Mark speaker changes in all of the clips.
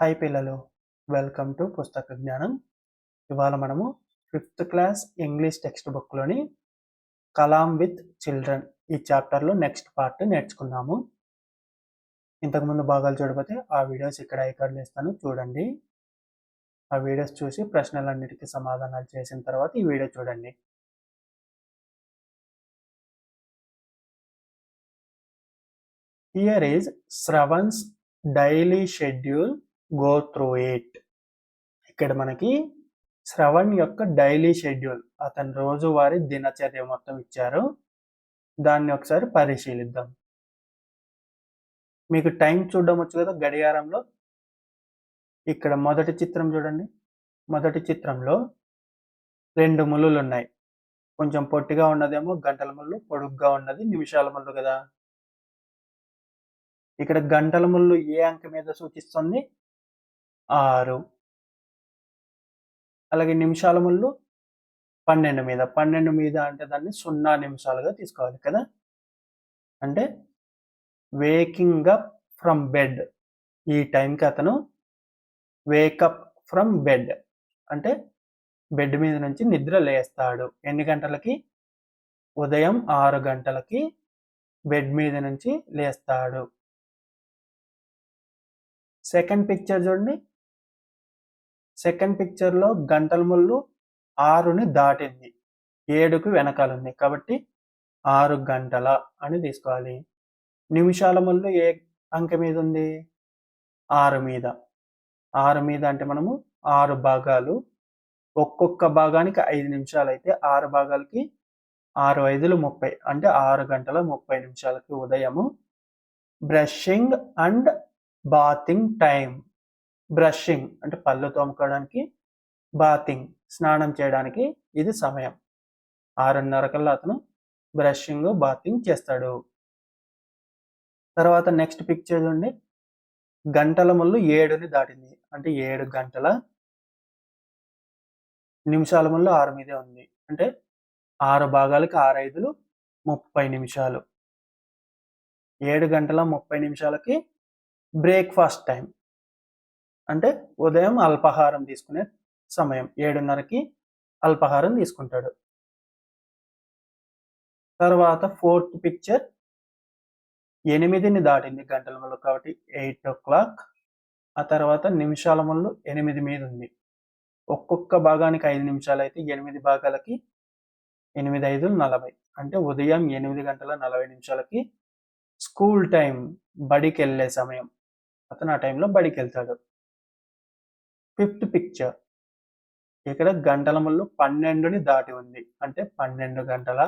Speaker 1: Hi పిల్లలు, welcome to పుస్తక జ్ఞానం. ఇవాళ మనము 5th క్లాస్ ఇంగ్లీష్ టెక్స్ట్ బుక్లోని కలాం విత్ చిల్డ్రన్ ఈ చాప్టర్లో నెక్స్ట్ పార్ట్ నేర్చుకున్నాము. ఇంతకుముందు భాగాలు చూడకపోతే ఆ వీడియోస్ ఇక్కడ ఐకార్డులు ఇస్తాను, చూడండి. ఆ వీడియోస్ చూసి ప్రశ్నలన్నిటికీ సమాధానాలు చేసిన తర్వాత ఈ వీడియో చూడండి. Here is Shravan's daily schedule, go through it. ఇక్కడ మనకి శ్రవణ్ యొక్క డైలీ షెడ్యూల్, అతని రోజువారీ దినచర్య మొత్తం ఇచ్చారు. దాన్ని ఒకసారి పరిశీలిద్దాం. మీకు టైం చూడడం వచ్చు కదా గడియారంలో. ఇక్కడ మొదటి చిత్రం చూడండి. మొదటి చిత్రంలో 2 ముళ్ళులు ఉన్నాయి. కొంచెం పొట్టిగా ఉన్నదేమో గంటల ముళ్ళు, పొడుగ్గా ఉన్నది నిమిషాల ముళ్ళు కదా. ఇక్కడ గంటల ముళ్ళు ఏ అంకె మీద సూచిస్తుంది? 6. అలాగే నిమిషాల ముళ్ళు 12 మీద. 12 మీద అంటే దాన్ని 0 నిమిషాలుగా తీసుకోవాలి కదా. అంటే వేకింగ్ అప్ ఫ్రమ్ బెడ్, ఈ టైంకి అతను వేకప్ ఫ్రమ్ బెడ్ అంటే బెడ్ మీద నుంచి నిద్ర లేస్తాడు. ఎన్ని గంటలకి? ఉదయం 6 గంటలకి బెడ్ మీద నుంచి లేస్తాడు. సెకండ్ పిక్చర్ చూడండి. సెకండ్ పిక్చర్లో గంటల ముళ్ళు 6ని దాటింది, 7కు వెనకాలంది కాబట్టి 6 గంటల అని తీసుకోవాలి. నిమిషాల ముళ్ళు ఏ అంకె మీద ఉంది? 6 మీద. 6 మీద అంటే మనము 6 భాగాలు, ఒక్కొక్క భాగానికి 5 నిమిషాలు అయితే 6 భాగాలకి 6 5లు 30 అంటే 6 గంటల 30 నిమిషాలకి ఉదయము. Brushing and bathing time. Brushing అంటే పళ్ళు తోముకోవడానికి, బాతింగ్ స్నానం చేయడానికి ఇది సమయం. 6:30 కల్లా అతను బ్రషింగ్ బాతింగ్ చేస్తాడు. తర్వాత నెక్స్ట్ పిక్చర్ చూడండి. గంటల ముళ్ళు 7ని దాటింది అంటే 7 గంటల. నిమిషాల ముళ్ళు 6 మీదే ఉంది అంటే 6 భాగాలకి 6 5లు 30 నిమిషాలు. 7 గంటల 30 నిమిషాలకి బ్రేక్ఫాస్ట్ టైం అంటే ఉదయం అల్పాహారం తీసుకునే సమయం. 7:30కి అల్పాహారం తీసుకుంటాడు. తర్వాత ఫోర్త్ పిక్చర్ 8ని దాటింది గంటల ముళ్ళు కాబట్టి 8 o'clock. ఆ తర్వాత నిమిషాల ముళ్ళు 8 మీద ఉంది. ఒక్కొక్క భాగానికి 5 నిమిషాలు అయితే 8 భాగాలకి 8 5లు 40 అంటే ఉదయం 8 గంటల 40 నిమిషాలకి స్కూల్ టైం, బడికి వెళ్ళే సమయం. అతను ఆ టైంలో బడికి వెళ్తాడు. ఫిఫ్త్ పిక్చర్ ఇక్కడ గంటల ముళ్ళు 12ని దాటి ఉంది అంటే 12 గంటల.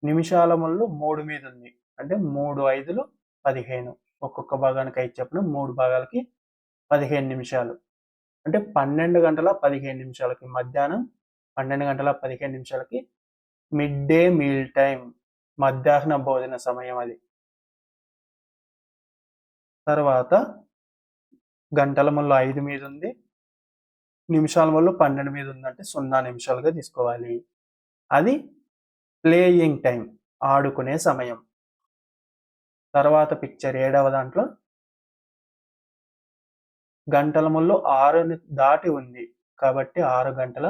Speaker 1: నిమిషాల ముళ్ళు 3 మీద ఉంది అంటే 3 5లు 15. ఒక్కొక్క భాగానికి 5 చొప్పున 3 భాగాలకి 15 నిమిషాలు అంటే 12 గంటల 15 నిమిషాలకి మధ్యాహ్నం, 12 గంటల 15 నిమిషాలకి మిడ్ డే మీల్ టైం, మధ్యాహ్న భోజన సమయం అది. తర్వాత గంటల ముళ్ళు 5 మీద ఉంది, నిమిషాల ముళ్ళు 12 మీద ఉందంటే 0 నిమిషాలుగా తీసుకోవాలి. అది ప్లేయింగ్ టైం, ఆడుకునే సమయం. తర్వాత పిక్చర్ 7వ దాంట్లో గంటల ముళ్ళు 6ని దాటి ఉంది కాబట్టి 6 గంటల.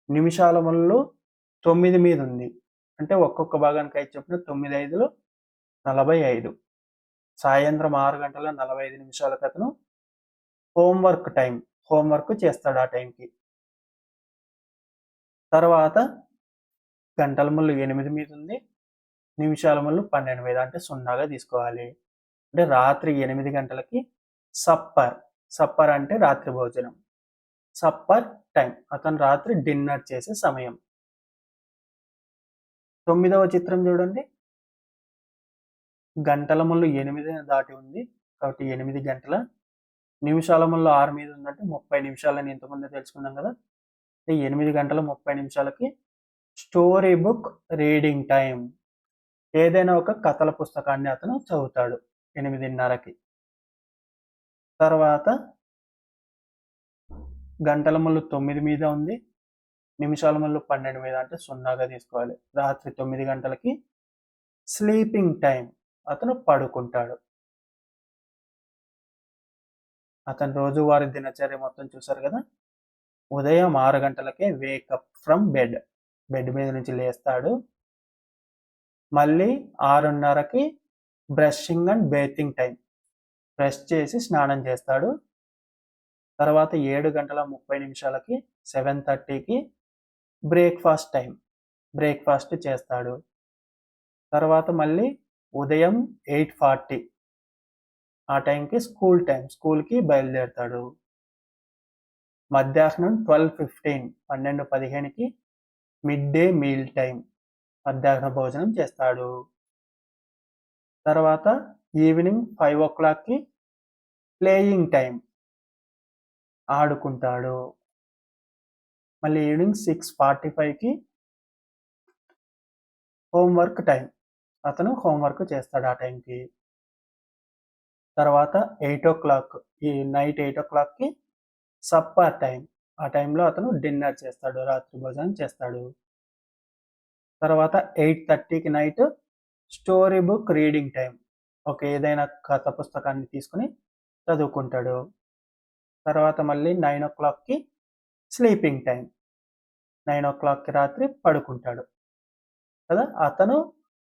Speaker 1: నిమిషాల ముళ్ళు 9 మీద ఉంది అంటే ఒక్కొక్క భాగానికి 5 చొప్పున 9 5లు 45. సాయంత్రం 6 గంటల 45 నిమిషాలకు అతను హోంవర్క్ టైం, హోంవర్క్ చేస్తాడు ఆ టైంకి. తర్వాత గంటల ముళ్ళు 8 మీద ఉంది, నిమిషాల ముళ్ళు 12 మీద అంటే 0గా తీసుకోవాలి. అంటే రాత్రి 8 గంటలకి సప్పర్. సప్పర్ అంటే రాత్రి భోజనం. సప్పర్ టైం, అతను రాత్రి డిన్నర్ చేసే సమయం. 9వ చిత్రం చూడండి. గంటల ముళ్ళు 8ని దాటి ఉంది కాబట్టి 8 గంటల. నిమిషాల ముళ్ళు 6 మీద ఉందంటే 30 నిమిషాలని ఇంతకుముందే తెలుసుకున్నాం కదా. 8 గంటల 30 నిమిషాలకి స్టోరీ బుక్ రీడింగ్ టైం. ఏదైనా ఒక కథల పుస్తకాన్ని అతను చదువుతాడు 8:30కి. తర్వాత గంటల ముళ్ళు 9 మీద ఉంది, నిమిషాల ముళ్ళు 12 మీద అంటే 0గా తీసుకోవాలి. రాత్రి 9 గంటలకి స్లీపింగ్ టైం, అతను పడుకుంటాడు. అతని రోజువారీ దినచర్య మొత్తం చూసారు కదా. ఉదయం 6 గంటలకే వేకప్ ఫ్రమ్ బెడ్. బెడ్ మీద నుంచి లేస్తాడు. మళ్ళీ 6:30కి brushing and bathing time. Brush చేసి స్నానం చేస్తాడు. తర్వాత 7:30 7:30కి బ్రేక్ఫాస్ట్ టైం. బ్రేక్ఫాస్ట్ చేస్తాడు. తర్వాత మళ్ళీ ఉదయం 8:40 ఆ టైంకి స్కూల్ టైం. స్కూల్కి బయలుదేరుతాడు. మధ్యాహ్నం 12:15 12:15కి మిడ్ డే మీల్ టైం. మధ్యాహ్న భోజనం చేస్తాడు. తర్వాత ఈవినింగ్ 5 o'clockకి ప్లేయింగ్ టైం. ఆడుకుంటాడు. మళ్ళీ ఈవినింగ్ 6:45కి హోంవర్క్ టైం. అతను హోంవర్క్ చేస్తాడు ఆ టైంకి. తర్వాత 8 o'clock ఈ నైట్ 8 o'clockకి సప్పర్ టైం. ఆ టైంలో అతను డిన్నర్ చేస్తాడు. రాత్రి భోజనం చేస్తాడు. తర్వాత 8:30కి night story book reading time. ఏదైనా కథ పుస్తకాన్ని తీసుకుని చదువుకుంటాడు. తర్వాత మళ్ళీ 9 o'clockకి స్లీపింగ్ టైం. 9 o'clockకి రాత్రి పడుకుంటాడు కదా. అతను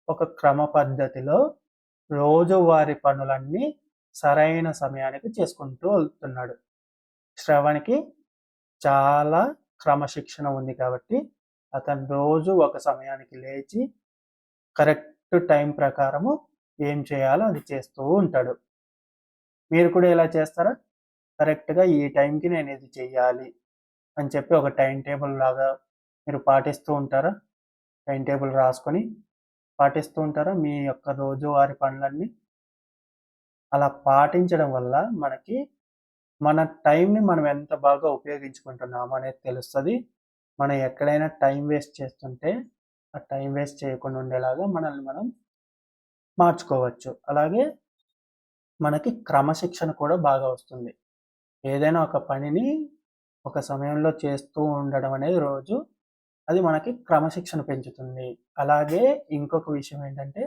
Speaker 1: ఒక క్రమ పద్ధతిలో రోజువారీ పనులన్నీ సరైన సమయానికి చేసుకుంటూ వెళ్తున్నాడు. శ్రవణ్కి చాలా క్రమశిక్షణ ఉంది కాబట్టి అతను రోజు ఒక సమయానికి లేచి కరెక్ట్ టైం ప్రకారము ఏం చేయాలో అది చేస్తూ ఉంటాడు. మీరు కూడా ఇలా చేస్తారా? కరెక్ట్గా ఈ టైంకి నేను ఇది చెయ్యాలి అని చెప్పి ఒక టైం టేబుల్ లాగా మీరు పాటిస్తూ ఉంటారా? టైం టేబుల్ రాసుకొని పాటిస్తూ ఉంటారా మీ యొక్క రోజువారీ పనులన్నీ? అలా పాటించడం వల్ల మనకి మన టైంని మనం ఎంత బాగా ఉపయోగించుకుంటున్నాము అనేది తెలుస్తుంది. మనం ఎక్కడైనా టైం వేస్ట్ చేస్తుంటే ఆ టైం వేస్ట్ చేయకుండా ఉండేలాగా మనల్ని మనం మార్చుకోవచ్చు. అలాగే మనకి క్రమశిక్షణ కూడా బాగా వస్తుంది. ఏదైనా ఒక పనిని ఒక సమయంలో చేస్తూ ఉండడం అనేది రోజు అది మనకి క్రమశిక్షణ పెంచుతుంది. అలాగే ఇంకొక విషయం ఏంటంటే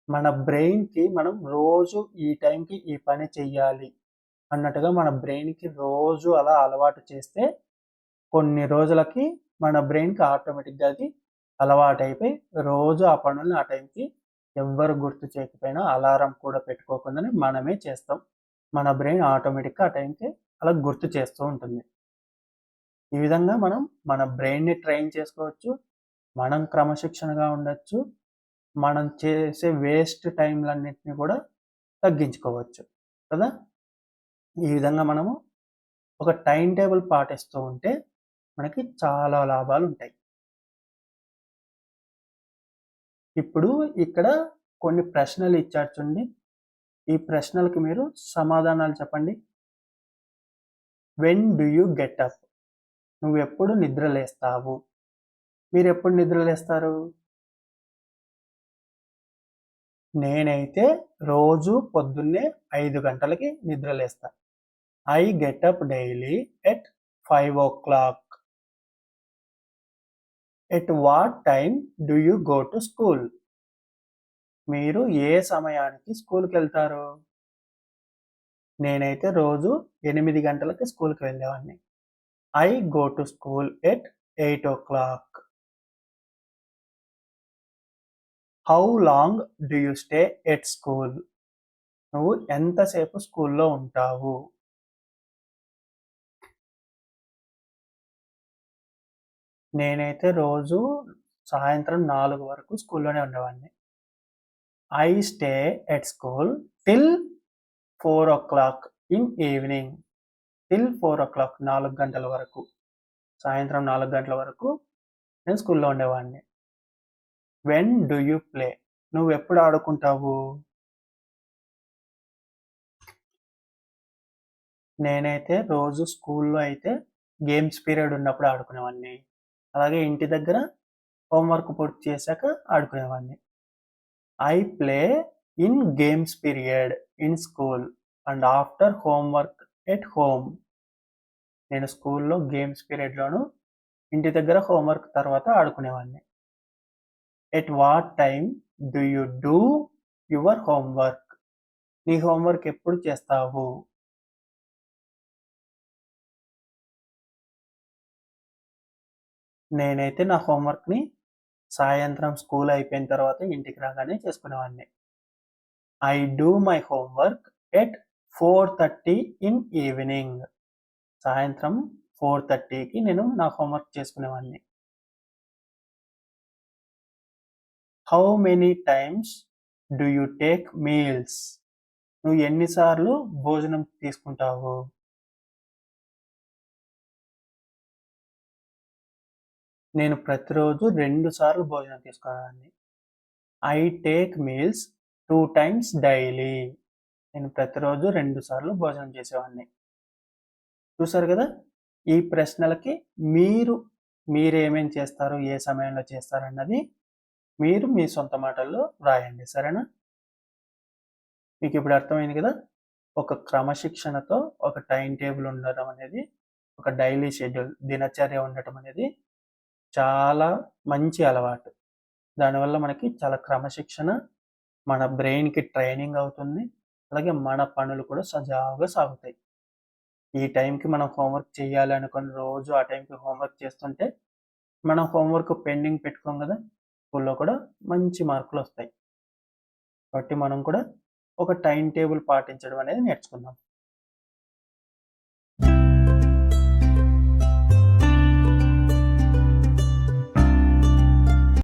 Speaker 1: మన బ్రెయిన్కి మనం రోజు ఈ టైంకి ఈ పని చెయ్యాలి అన్నట్టుగా మన బ్రెయిన్కి రోజు అలా అలవాటు చేస్తే కొన్ని రోజులకి మన బ్రెయిన్కి ఆటోమేటిక్గా అది అలవాటు అయిపోయి రోజు ఆ పనుల్ని ఆ టైంకి ఎవ్వరు గుర్తు చేయకపోయినా అలారం కూడా పెట్టుకోకుండానే మనమే చేస్తాం. మన బ్రెయిన్ ఆటోమేటిక్గా ఆ టైంకి అలా గుర్తు చేస్తూ ఉంటుంది. ఈ విధంగా మనం మన బ్రెయిన్ని ట్రైన్ చేసుకోవచ్చు. మనం క్రమశిక్షణగా ఉండొచ్చు. మనం చేసే వేస్ట్ టైంలన్నింటినీ కూడా తగ్గించుకోవచ్చు కదా. ఈ విధంగా మనము ఒక టైం టేబుల్ పాటిస్తూ ఉంటే మనకి చాలా లాభాలు ఉంటాయి. ఇప్పుడు ఇక్కడ కొన్ని ప్రశ్నలు ఇచ్చారు చూడండి. ఈ ప్రశ్నలకు మీరు సమాధానాలు చెప్పండి. When do you get up? నువ్వు ఎప్పుడు నిద్ర లేస్తావు? మీరు ఎప్పుడు నిద్ర లేస్తారు? నేనైతే రోజు పొద్దున్నే 5 గంటలకి నిద్ర లేస్తా. I get up daily at 5 o'clock. At what time do you go to school? మీరు ఏ సమయానికి స్కూల్కి వెళ్తారు? నేనైతే రోజు 8 గంటలకి స్కూల్కి వెళ్ళేవాడిని. I go to school at 8 o'clock. How long do you stay at school? నువ్వు ఎంతసేపు స్కూల్లో ఉంటావు? నేనైతే రోజు సాయంత్రం 4 వరకు స్కూల్లోనే ఉండేవాడిని. I stay at school till 4 o'clock in evening. Till 4 o'clock 4 గంటల వరకు, సాయంత్రం 4 గంటల వరకు నేను స్కూల్లో ఉండేవాడిని. When do you play? నువ్వు ఎప్పుడు ఆడుకుంటావు? నేనైతే రోజు స్కూల్లో అయితే గేమ్స్ పీరియడ్ ఉన్నప్పుడు ఆడుకునేవాడిని. అలాగే ఇంటి దగ్గర హోంవర్క్ పూర్తి చేశాక ఆడుకునేవాడిని. I play in games period in school and after homework at home. నేను స్కూల్లో గేమ్స్ పీరియడ్లోను ఇంటి దగ్గర హోంవర్క్ తర్వాత ఆడుకునేవాడిని. At what time do you do your homework? నీ హోంవర్క్ ఎప్పుడు చేస్తావు? నేనైతే నా హోంవర్క్ని సాయంత్రం స్కూల్ అయిపోయిన తర్వాత ఇంటికి రాగానే చేసుకునేవాడిని. I do my homework at 4:30 in evening. సాయంత్రం 4:30కి నేను నా హోంవర్క్ చేసుకునేవాడిని. How many times do you take meals? నువ్వు ఎన్నిసార్లు భోజనం తీసుకుంటావు? నేను ప్రతిరోజు 2 సార్లు భోజనం తీసుకునేవాడిని. I take meals 2 times daily. నేను ప్రతిరోజు 2 సార్లు భోజనం చేసేవాడిని. చూసారు కదా, ఈ ప్రశ్నలకి మీరేమేం చేస్తారు, ఏ సమయంలో చేస్తారన్నది మీరు మీ సొంత మాటల్లో రాయండి. సరేనా? మీకు ఇప్పుడు అర్థమైంది కదా, ఒక క్రమశిక్షణతో ఒక టైం టేబుల్ ఉండడం అనేది, ఒక డైలీ షెడ్యూల్ దినచర్య ఉండటం అనేది చాలా మంచి అలవాటు. దానివల్ల మనకి చాలా క్రమశిక్షణ, మన బ్రెయిన్కి ట్రైనింగ్ అవుతుంది. అలాగే మన పనులు కూడా సజావుగా సాగుతాయి. ఈ టైంకి మనం హోంవర్క్ చేయాలి అనుకుని రోజు ఆ టైంకి హోంవర్క్ చేస్తుంటే మనం హోంవర్క్ పెండింగ్ పెట్టుకోం కదా, స్కూల్లో కూడా మంచి మార్కులు వస్తాయి. కాబట్టి మనం కూడా ఒక టైం టేబుల్ పాటించడం అనేది నేర్చుకుందాం.